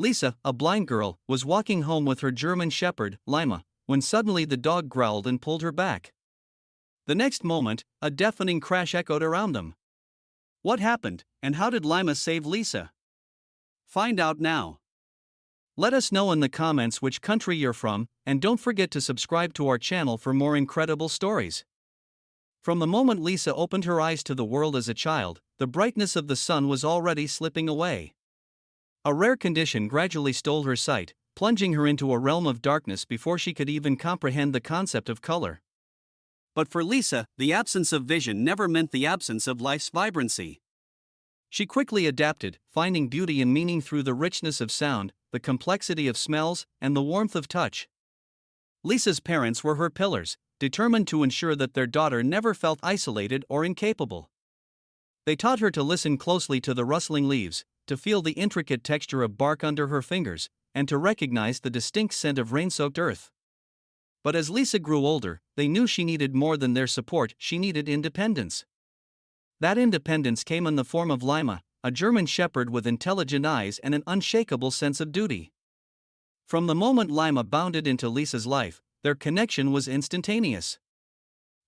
Lisa, a blind girl, was walking home with her German shepherd, Lima, when suddenly the dog growled and pulled her back. The next moment, a deafening crash echoed around them. What happened, and how did Lima save Lisa? Find out now. Let us know in the comments which country you're from, and don't forget to subscribe to our channel for more incredible stories. From the moment Lisa opened her eyes to the world as a child, the brightness of the sun was already slipping away. A rare condition gradually stole her sight, plunging her into a realm of darkness before she could even comprehend the concept of color. But for Lisa, the absence of vision never meant the absence of life's vibrancy. She quickly adapted, finding beauty and meaning through the richness of sound, the complexity of smells, and the warmth of touch. Lisa's parents were her pillars, determined to ensure that their daughter never felt isolated or incapable. They taught her to listen closely to the rustling leaves, to feel the intricate texture of bark under her fingers, and to recognize the distinct scent of rain-soaked earth. But as Lisa grew older, they knew she needed more than their support, she needed independence. That independence came in the form of Lima, a German shepherd with intelligent eyes and an unshakable sense of duty. From the moment Lima bounded into Lisa's life, their connection was instantaneous.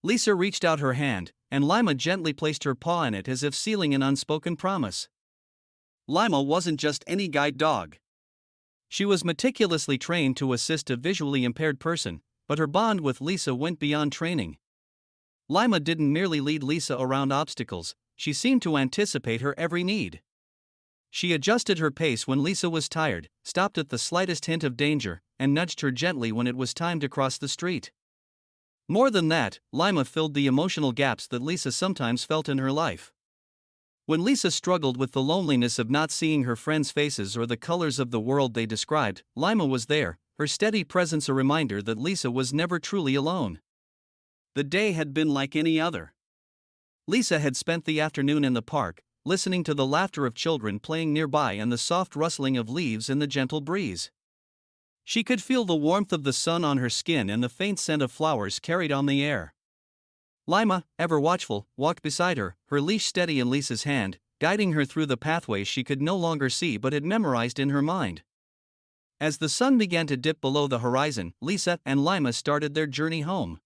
Lisa reached out her hand, and Lima gently placed her paw in it as if sealing an unspoken promise. Lima wasn't just any guide dog. She was meticulously trained to assist a visually impaired person, but her bond with Lisa went beyond training. Lima didn't merely lead Lisa around obstacles, she seemed to anticipate her every need. She adjusted her pace when Lisa was tired, stopped at the slightest hint of danger, and nudged her gently when it was time to cross the street. More than that, Lima filled the emotional gaps that Lisa sometimes felt in her life. When Lisa struggled with the loneliness of not seeing her friends' faces or the colors of the world they described, Lima was there, her steady presence a reminder that Lisa was never truly alone. The day had been like any other. Lisa had spent the afternoon in the park, listening to the laughter of children playing nearby and the soft rustling of leaves in the gentle breeze. She could feel the warmth of the sun on her skin and the faint scent of flowers carried on the air. Lima, ever watchful, walked beside her, her leash steady in Lisa's hand, guiding her through the pathways she could no longer see but had memorized in her mind. As the sun began to dip below the horizon, Lisa and Lima started their journey home.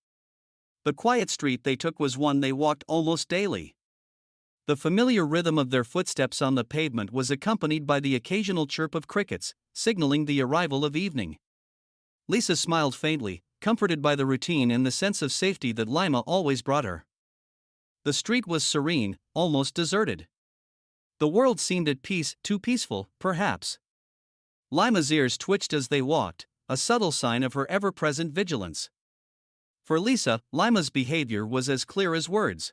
The quiet street they took was one they walked almost daily. The familiar rhythm of their footsteps on the pavement was accompanied by the occasional chirp of crickets, signaling the arrival of evening. Lisa smiled faintly, comforted by the routine and the sense of safety that Lima always brought her. The street was serene, almost deserted. The world seemed at peace, too peaceful, perhaps. Lima's ears twitched as they walked, a subtle sign of her ever-present vigilance. For Lisa, Lima's behavior was as clear as words.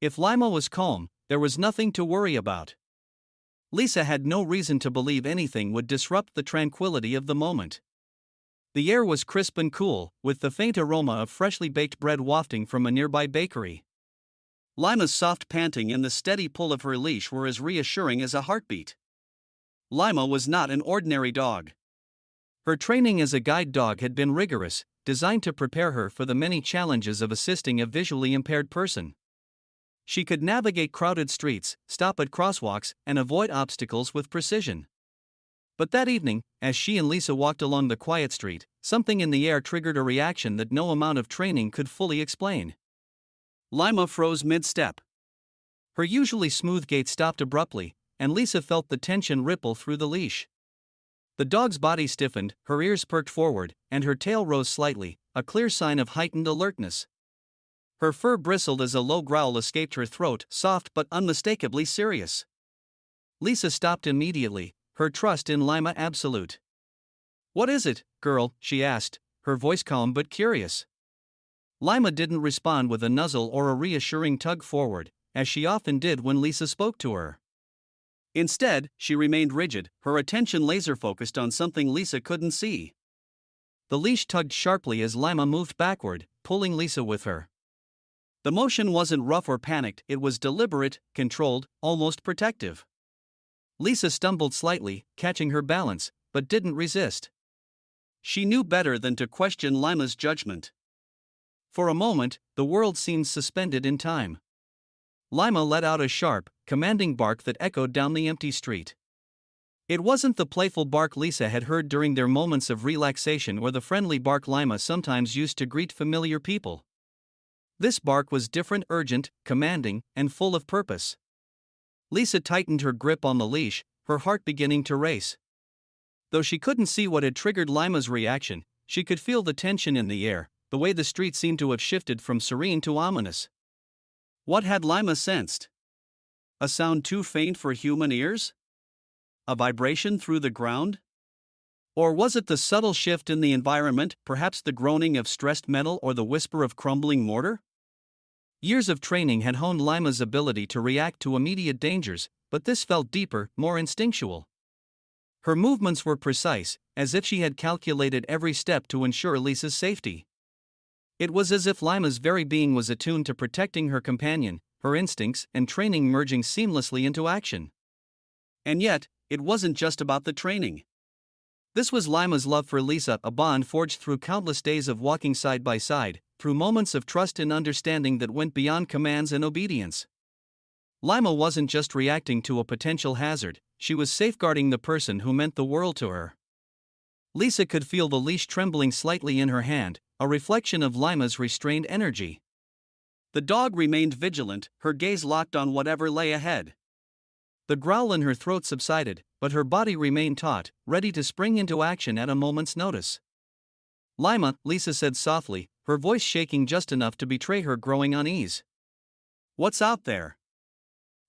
If Lima was calm, there was nothing to worry about. Lisa had no reason to believe anything would disrupt the tranquility of the moment. The air was crisp and cool, with the faint aroma of freshly baked bread wafting from a nearby bakery. Lima's soft panting and the steady pull of her leash were as reassuring as a heartbeat. Lima was not an ordinary dog. Her training as a guide dog had been rigorous, designed to prepare her for the many challenges of assisting a visually impaired person. She could navigate crowded streets, stop at crosswalks, and avoid obstacles with precision. But that evening, as she and Lisa walked along the quiet street, something in the air triggered a reaction that no amount of training could fully explain. Lima froze mid-step. Her usually smooth gait stopped abruptly, and Lisa felt the tension ripple through the leash. The dog's body stiffened, her ears perked forward, and her tail rose slightly, a clear sign of heightened alertness. Her fur bristled as a low growl escaped her throat, soft but unmistakably serious. Lisa stopped immediately, her trust in Lima absolute. "What is it, girl?" she asked, her voice calm but curious. Lima didn't respond with a nuzzle or a reassuring tug forward, as she often did when Lisa spoke to her. Instead, she remained rigid, her attention laser-focused on something Lisa couldn't see. The leash tugged sharply as Lima moved backward, pulling Lisa with her. The motion wasn't rough or panicked, it was deliberate, controlled, almost protective. Lisa stumbled slightly, catching her balance, but didn't resist. She knew better than to question Lima's judgment. For a moment, the world seemed suspended in time. Lima let out a sharp, commanding bark that echoed down the empty street. It wasn't the playful bark Lisa had heard during their moments of relaxation or the friendly bark Lima sometimes used to greet familiar people. This bark was different, urgent, commanding, and full of purpose. Lisa tightened her grip on the leash, her heart beginning to race. Though she couldn't see what had triggered Lima's reaction, she could feel the tension in the air, the way the street seemed to have shifted from serene to ominous. What had Lima sensed? A sound too faint for human ears? A vibration through the ground? Or was it the subtle shift in the environment, perhaps the groaning of stressed metal or the whisper of crumbling mortar? Years of training had honed Lima's ability to react to immediate dangers, but this felt deeper, more instinctual. Her movements were precise, as if she had calculated every step to ensure Lisa's safety. It was as if Lima's very being was attuned to protecting her companion, her instincts and training merging seamlessly into action. And yet, it wasn't just about the training. This was Lima's love for Lisa, a bond forged through countless days of walking side by side, through moments of trust and understanding that went beyond commands and obedience. Lima wasn't just reacting to a potential hazard, she was safeguarding the person who meant the world to her. Lisa could feel the leash trembling slightly in her hand, a reflection of Lima's restrained energy. The dog remained vigilant, her gaze locked on whatever lay ahead. The growl in her throat subsided, but her body remained taut, ready to spring into action at a moment's notice. Lima, Lisa said softly, her voice shaking just enough to betray her growing unease. What's out there?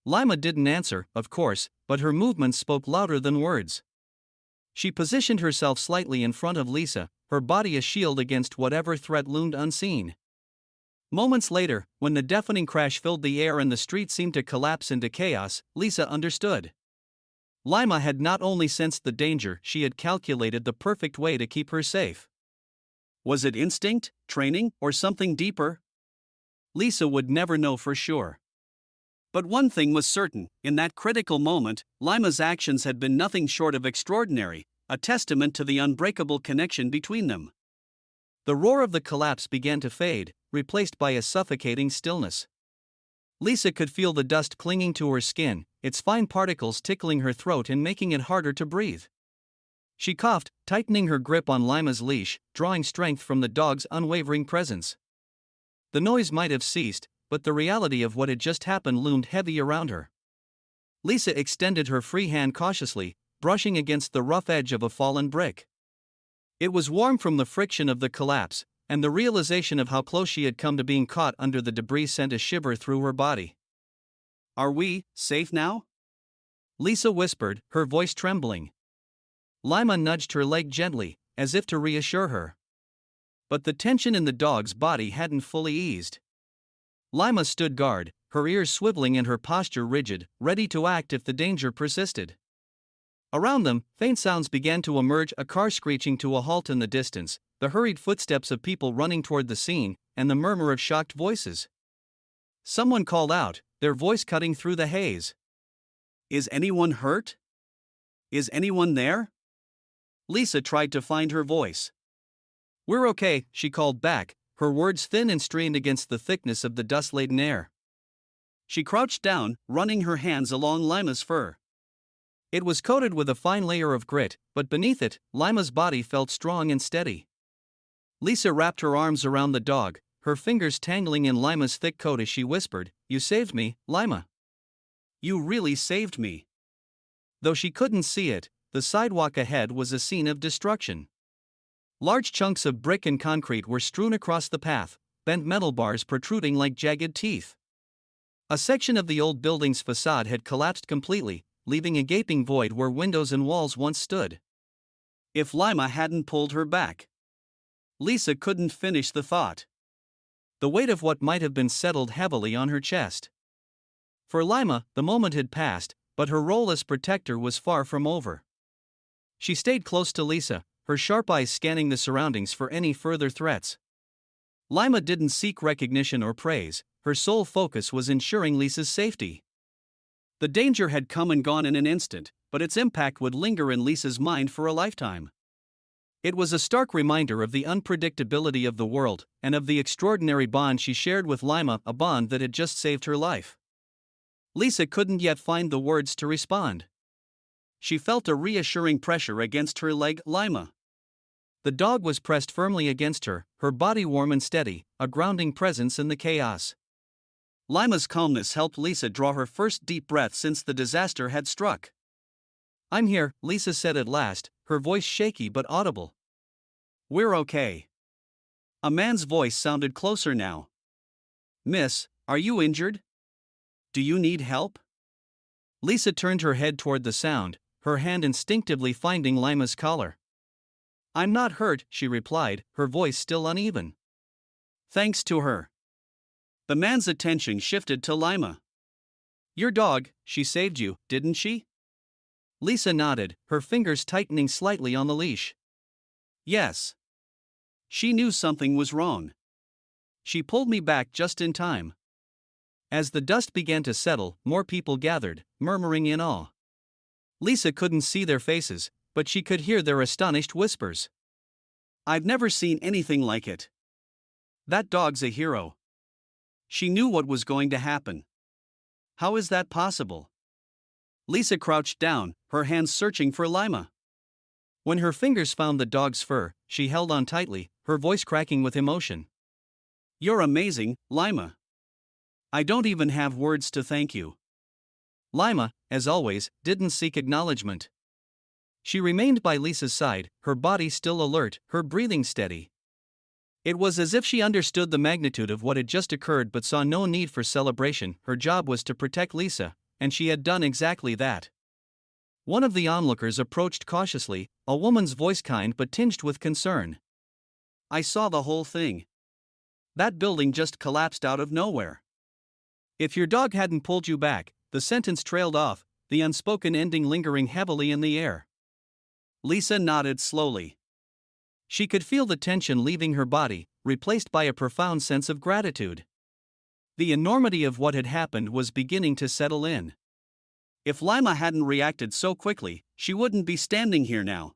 Lima didn't answer, of course, but her movements spoke louder than words. She positioned herself slightly in front of Lisa, her body a shield against whatever threat loomed unseen. Moments later, when the deafening crash filled the air and the street seemed to collapse into chaos, Lisa understood. Lima had not only sensed the danger, she had calculated the perfect way to keep her safe. Was it instinct, training, or something deeper? Lisa would never know for sure. But one thing was certain, in that critical moment, Lima's actions had been nothing short of extraordinary, a testament to the unbreakable connection between them. The roar of the collapse began to fade, replaced by a suffocating stillness. Lisa could feel the dust clinging to her skin, its fine particles tickling her throat and making it harder to breathe. She coughed, tightening her grip on Lima's leash, drawing strength from the dog's unwavering presence. The noise might have ceased, but the reality of what had just happened loomed heavy around her. Lisa extended her free hand cautiously, brushing against the rough edge of a fallen brick. It was warm from the friction of the collapse, and the realization of how close she had come to being caught under the debris sent a shiver through her body. Are we safe now? Lisa whispered, her voice trembling. Lima nudged her leg gently, as if to reassure her. But the tension in the dog's body hadn't fully eased. Lima stood guard, her ears swiveling and her posture rigid, ready to act if the danger persisted. Around them, faint sounds began to emerge, a car screeching to a halt in the distance, the hurried footsteps of people running toward the scene, and the murmur of shocked voices. Someone called out, their voice cutting through the haze. Is anyone hurt? Is anyone there? Lisa tried to find her voice. We're okay, she called back, her words thin and strained against the thickness of the dust-laden air. She crouched down, running her hands along Lima's fur. It was coated with a fine layer of grit, but beneath it, Lima's body felt strong and steady. Lisa wrapped her arms around the dog, her fingers tangling in Lima's thick coat as she whispered, "You saved me, Lima. You really saved me." Though she couldn't see it, the sidewalk ahead was a scene of destruction. Large chunks of brick and concrete were strewn across the path, bent metal bars protruding like jagged teeth. A section of the old building's facade had collapsed completely, leaving a gaping void where windows and walls once stood. If Lima hadn't pulled her back. Lisa couldn't finish the thought. The weight of what might have been settled heavily on her chest. For Lima, the moment had passed, but her role as protector was far from over. She stayed close to Lisa, her sharp eyes scanning the surroundings for any further threats. Lima didn't seek recognition or praise, her sole focus was ensuring Lisa's safety. The danger had come and gone in an instant, but its impact would linger in Lisa's mind for a lifetime. It was a stark reminder of the unpredictability of the world, and of the extraordinary bond she shared with Lima, a bond that had just saved her life. Lisa couldn't yet find the words to respond. she felt a reassuring pressure against her leg. Lima. The dog was pressed firmly against her, her body warm and steady, a grounding presence in the chaos. Lima's calmness helped Lisa draw her first deep breath since the disaster had struck. "I'm here," Lisa said at last, her voice shaky but audible. "We're okay." A man's voice sounded closer now. "Miss, are you injured? Do you need help?" Lisa turned her head toward the sound, her hand instinctively finding Lima's collar. "I'm not hurt," she replied, her voice still uneven. "Thanks to her." The man's attention shifted to Lima. "Your dog, she saved you, didn't she?" Lisa nodded, her fingers tightening slightly on the leash. "Yes." She knew something was wrong. "She pulled me back just in time." As the dust began to settle, more people gathered, murmuring in awe. Lisa couldn't see their faces, but she could hear their astonished whispers. "I've never seen anything like it. That dog's a hero." She knew what was going to happen. How is that possible? Lisa crouched down, her hands searching for Lima. When her fingers found the dog's fur, she held on tightly, her voice cracking with emotion. "You're amazing, Lima. I don't even have words to thank you." Lima, as always, didn't seek acknowledgement. She remained by Lisa's side, her body still alert, her breathing steady. It was as if she understood the magnitude of what had just occurred but saw no need for celebration. Her job was to protect Lisa, and she had done exactly that. One of the onlookers approached cautiously, a woman's voice kind but tinged with concern. "I saw the whole thing. That building just collapsed out of nowhere. If your dog hadn't pulled you back," the sentence trailed off, the unspoken ending lingering heavily in the air. Lisa nodded slowly. She could feel the tension leaving her body, replaced by a profound sense of gratitude. The enormity of what had happened was beginning to settle in. If Lima hadn't reacted so quickly, she wouldn't be standing here now.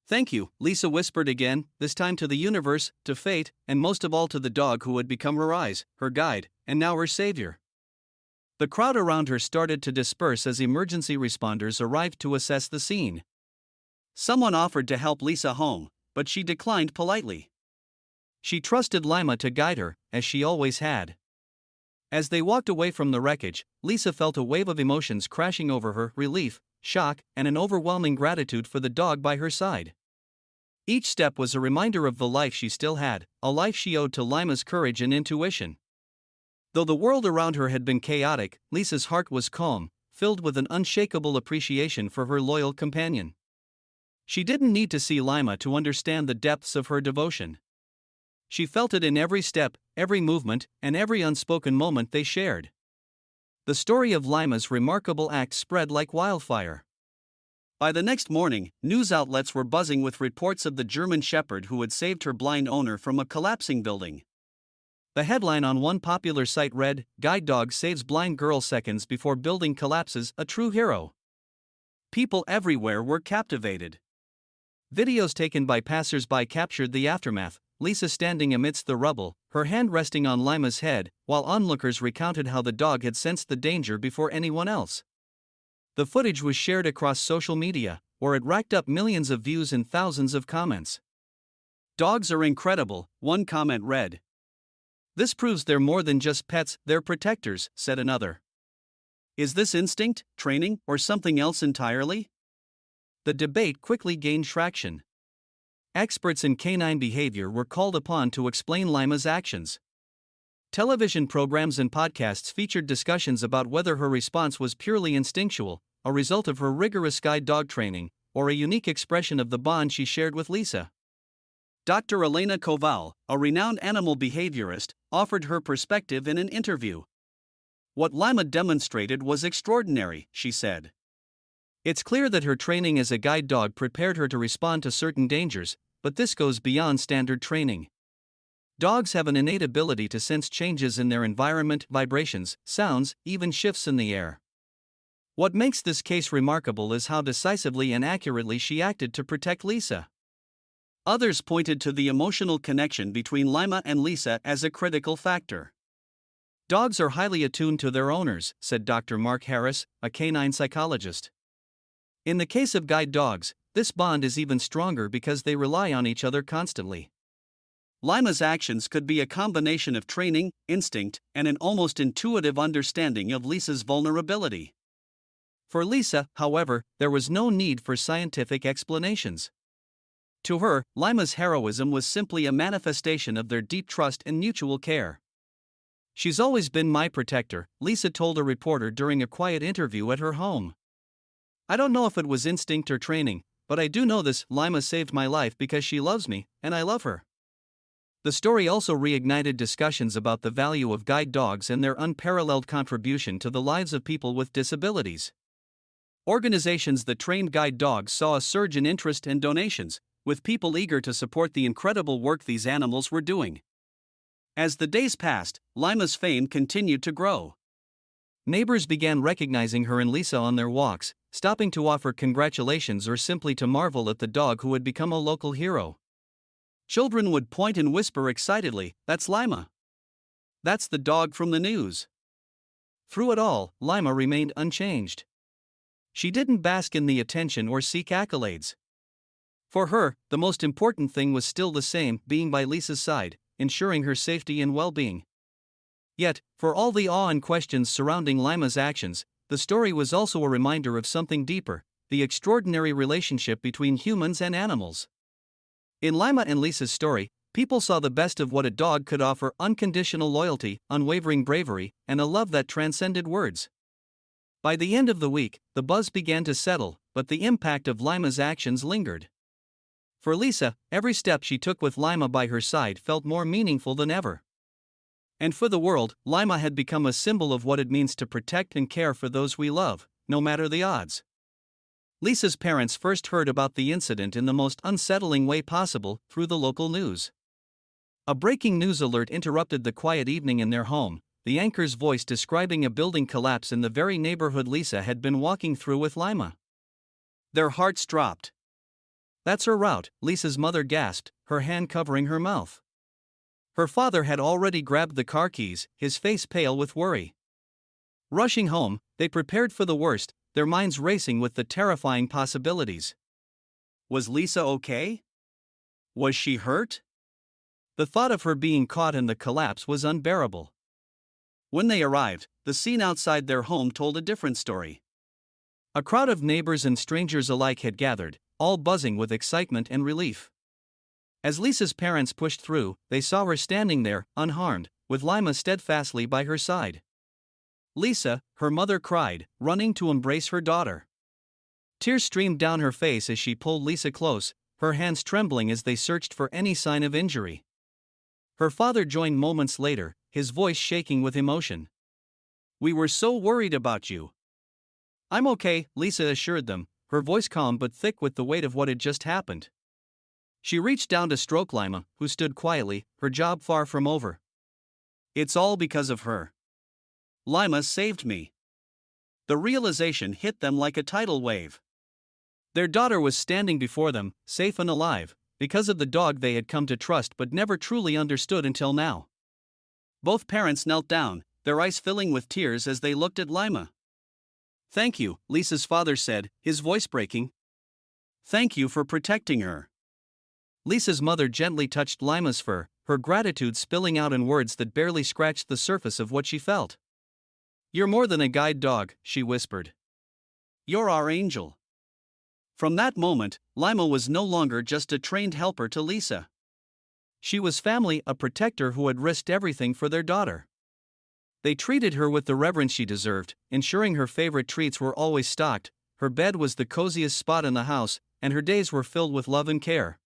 "Thank you," Lisa whispered again, this time to the universe, to fate, and most of all to the dog who had become her eyes, her guide, and now her savior. The crowd around her started to disperse as emergency responders arrived to assess the scene. Someone offered to help Lisa home, but she declined politely. She trusted Lima to guide her, as she always had. As they walked away from the wreckage, Lisa felt a wave of emotions crashing over her: relief, shock, and an overwhelming gratitude for the dog by her side. Each step was a reminder of the life she still had, a life she owed to Lima's courage and intuition. Though the world around her had been chaotic, Lisa's heart was calm, filled with an unshakable appreciation for her loyal companion. She didn't need to see Lima to understand the depths of her devotion. She felt it in every step, every movement, and every unspoken moment they shared. The story of Lima's remarkable act spread like wildfire. By the next morning, news outlets were buzzing with reports of the German Shepherd who had saved her blind owner from a collapsing building. The headline on one popular site read, "Guide Dog Saves Blind Girl Seconds Before Building Collapses, a True Hero." People everywhere were captivated. Videos taken by passers-by captured the aftermath, Lisa standing amidst the rubble, her hand resting on Lima's head, while onlookers recounted how the dog had sensed the danger before anyone else. The footage was shared across social media, where it racked up millions of views and thousands of comments. "Dogs are incredible," one comment read. "This proves they're more than just pets, they're protectors," said another. "Is this instinct, training, or something else entirely?" The debate quickly gained traction. Experts in canine behavior were called upon to explain Lima's actions. Television programs and podcasts featured discussions about whether her response was purely instinctual, a result of her rigorous guide dog training, or a unique expression of the bond she shared with Lisa. Dr. Elena Koval, a renowned animal behaviorist, offered her perspective in an interview. "What Lima demonstrated was extraordinary," she said. "It's clear that her training as a guide dog prepared her to respond to certain dangers, but this goes beyond standard training. Dogs have an innate ability to sense changes in their environment, vibrations, sounds, even shifts in the air. What makes this case remarkable is how decisively and accurately she acted to protect Lisa." Others pointed to the emotional connection between Lima and Lisa as a critical factor. "Dogs are highly attuned to their owners," said Dr. Mark Harris, a canine psychologist. In the case of guide dogs, this bond is even stronger because they rely on each other constantly. Lima's actions could be a combination of training, instinct, and an almost intuitive understanding of Lisa's vulnerability. For Lisa, however, there was no need for scientific explanations. To her, Lima's heroism was simply a manifestation of their deep trust and mutual care. "She's always been my protector," Lisa told a reporter during a quiet interview at her home. "I don't know if it was instinct or training, but I do know this: Lima saved my life because she loves me, and I love her." The story also reignited discussions about the value of guide dogs and their unparalleled contribution to the lives of people with disabilities. Organizations that trained guide dogs saw a surge in interest and donations, with people eager to support the incredible work these animals were doing. As the days passed, Lima's fame continued to grow. Neighbors began recognizing her and Lisa on their walks, stopping to offer congratulations or simply to marvel at the dog who had become a local hero. Children would point and whisper excitedly, "That's Lima. That's the dog from the news." Through it all, Lima remained unchanged. She didn't bask in the attention or seek accolades. For her, the most important thing was still the same: being by Lisa's side, ensuring her safety and well-being. Yet, for all the awe and questions surrounding Lima's actions, the story was also a reminder of something deeper: the extraordinary relationship between humans and animals. In Lima and Lisa's story, people saw the best of what a dog could offer: unconditional loyalty, unwavering bravery, and a love that transcended words. By the end of the week, the buzz began to settle, but the impact of Lima's actions lingered. For Lisa, every step she took with Lima by her side felt more meaningful than ever. And for the world, Lima had become a symbol of what it means to protect and care for those we love, no matter the odds. Lisa's parents first heard about the incident in the most unsettling way possible: through the local news. A breaking news alert interrupted the quiet evening in their home, the anchor's voice describing a building collapse in the very neighborhood Lisa had been walking through with Lima. Their hearts dropped. "That's her route," Lisa's mother gasped, her hand covering her mouth. Her father had already grabbed the car keys, his face pale with worry. Rushing home, they prepared for the worst, their minds racing with the terrifying possibilities. Was Lisa okay? Was she hurt? The thought of her being caught in the collapse was unbearable. When they arrived, the scene outside their home told a different story. A crowd of neighbors and strangers alike had gathered, all buzzing with excitement and relief. As Lisa's parents pushed through, they saw her standing there, unharmed, with Lima steadfastly by her side. "Lisa," her mother cried, running to embrace her daughter. Tears streamed down her face as she pulled Lisa close, her hands trembling as they searched for any sign of injury. Her father joined moments later, his voice shaking with emotion. "We were so worried about you." "I'm okay," Lisa assured them, her voice calm but thick with the weight of what had just happened. She reached down to stroke Lima, who stood quietly, her job far from over. "It's all because of her. Lima saved me." The realization hit them like a tidal wave. Their daughter was standing before them, safe and alive, because of the dog they had come to trust but never truly understood until now. Both parents knelt down, their eyes filling with tears as they looked at Lima. "Thank you," Lisa's father said, his voice breaking. "Thank you for protecting her." Lisa's mother gently touched Lima's fur, her gratitude spilling out in words that barely scratched the surface of what she felt. "You're more than a guide dog," she whispered. "You're our angel." From that moment, Lima was no longer just a trained helper to Lisa. She was family, a protector who had risked everything for their daughter. They treated her with the reverence she deserved, ensuring her favorite treats were always stocked, her bed was the coziest spot in the house, and her days were filled with love and care.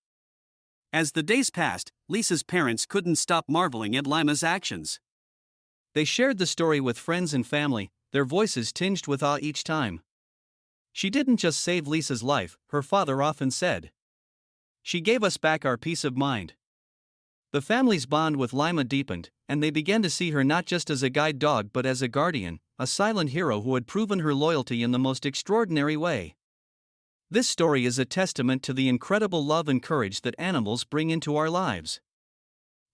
As the days passed, Lisa's parents couldn't stop marveling at Lima's actions. They shared the story with friends and family, their voices tinged with awe each time. "She didn't just save Lisa's life," her father often said. "She gave us back our peace of mind." The family's bond with Lima deepened, and they began to see her not just as a guide dog but as a guardian, a silent hero who had proven her loyalty in the most extraordinary way. This story is a testament to the incredible love and courage that animals bring into our lives.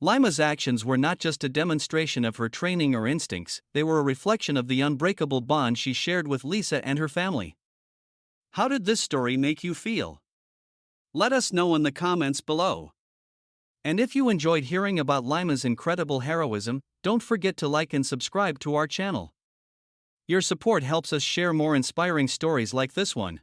Lima's actions were not just a demonstration of her training or instincts, they were a reflection of the unbreakable bond she shared with Lisa and her family. How did this story make you feel? Let us know in the comments below. And if you enjoyed hearing about Lima's incredible heroism, don't forget to like and subscribe to our channel. Your support helps us share more inspiring stories like this one.